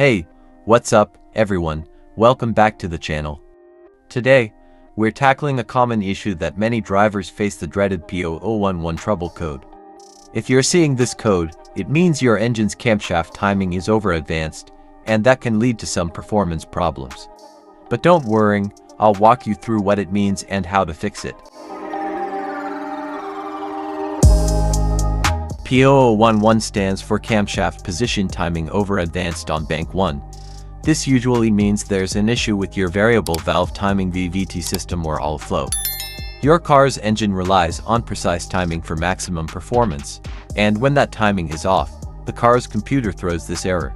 Hey, what's up, everyone? Welcome back to the channel. Today, we're tackling a common issue that many drivers face, the dreaded P0011 trouble code. If you're seeing this code, it means your engine's camshaft timing is over-advanced, and that can lead to some performance problems. But don't worry, I'll walk you through what it means and how to fix it. P0011 stands for Camshaft Position Timing Over-Advanced on Bank 1. This usually means there's an issue with your variable valve timing VVT system or all flow. Your car's engine relies on precise timing for maximum performance, and when that timing is off, the car's computer throws this error.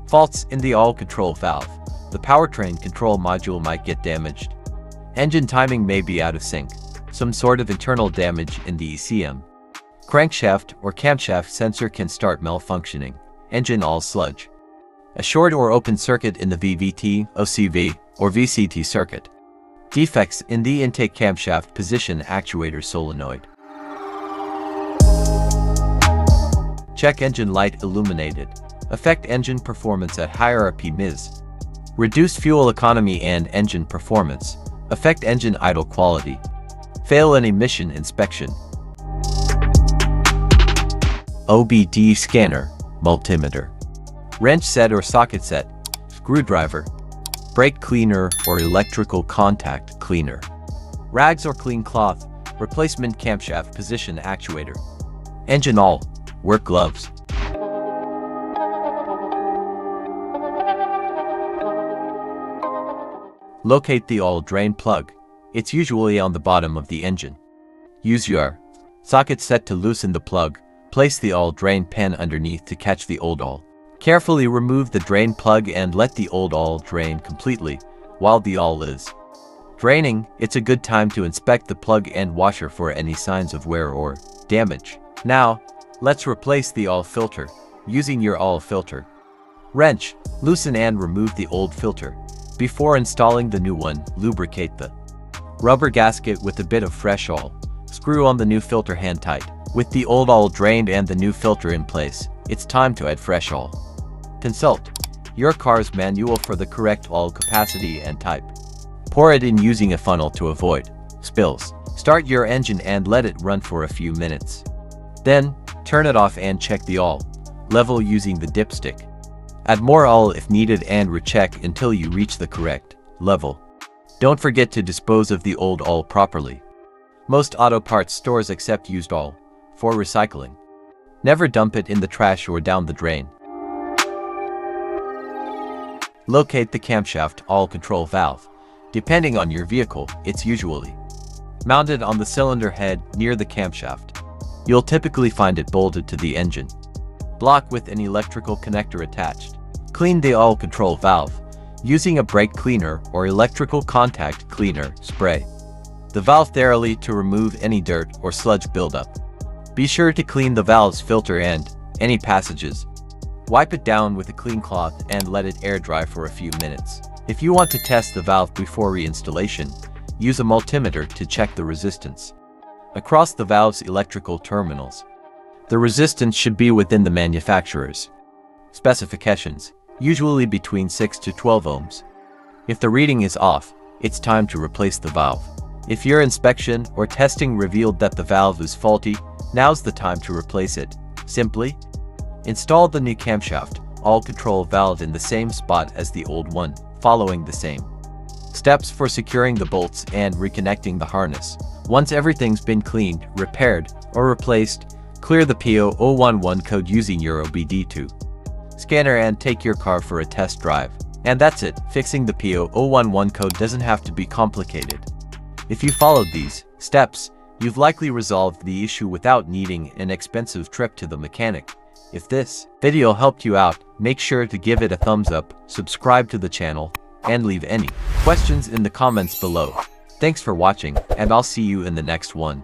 Faults in the all control valve. The powertrain control module might get damaged. Engine timing may be out of sync. Some sort of internal damage in the ECM. Crankshaft or camshaft sensor can start malfunctioning. Engine all sludge. A short or open circuit in the VVT, OCV, or VCT circuit. Defects in the intake camshaft position actuator solenoid. Check engine light illuminated. Affect engine performance at higher RPMs. Reduce fuel economy and engine performance. Affect engine idle quality. Fail an emission inspection. OBD scanner, multimeter. Wrench set or socket set, screwdriver. Brake cleaner or electrical contact cleaner. Rags or clean cloth, replacement camshaft position actuator. Engine all, work gloves. Locate the all drain plug. It's usually on the bottom of the engine. Use your socket set to loosen the plug. Place the all drain pan underneath to catch the old all. Carefully remove the drain plug and let the old all drain completely while the all is draining. It's a good time to inspect the plug and washer for any signs of wear or damage. Now, let's replace the all filter using your all filter wrench. Loosen and remove the old filter. Before installing the new one, lubricate the rubber gasket with a bit of fresh oil. Screw on the new filter hand tight. With the old oil drained and the new filter in place, it's time to add fresh oil. Consult your car's manual for the correct oil capacity and type. Pour it in using a funnel to avoid spills. Start your engine and let it run for a few minutes. Then, turn it off and check the oil level using the dipstick. Add more oil if needed and recheck until you reach the correct level. Don't forget to dispose of the old oil properly. Most auto parts stores accept used oil for recycling. Never dump it in the trash or down the drain. Locate the camshaft all control valve. Depending on your vehicle, it's usually mounted on the cylinder head near the camshaft. You'll typically find it bolted to the engine block with an electrical connector attached. Clean the all control valve using a brake cleaner or electrical contact cleaner spray the valve thoroughly to remove any dirt or sludge buildup. Be sure to clean the valve's filter and any passages. Wipe it down with a clean cloth and let it air dry for a few minutes. If you want to test the valve before reinstallation, use a multimeter to check the resistance across the valve's electrical terminals. The resistance should be within the manufacturer's specifications, usually between 6 to 12 ohms. If the reading is off, it's time to replace the valve. If your inspection or testing revealed that the valve is faulty, now's the time to replace it. Simply install the new camshaft all control valve in the same spot as the old one, following the same steps for securing the bolts and reconnecting the harness. Once everything's been cleaned, repaired, or replaced, clear the P0011 code using your OBD-II scanner and take your car for a test drive. And that's it. Fixing the P0011 code doesn't have to be complicated. If you followed these steps, you've likely resolved the issue without needing an expensive trip to the mechanic. If this video helped you out, make sure to give it a thumbs up, subscribe to the channel, and leave any questions in the comments below. Thanks for watching, and I'll see you in the next one.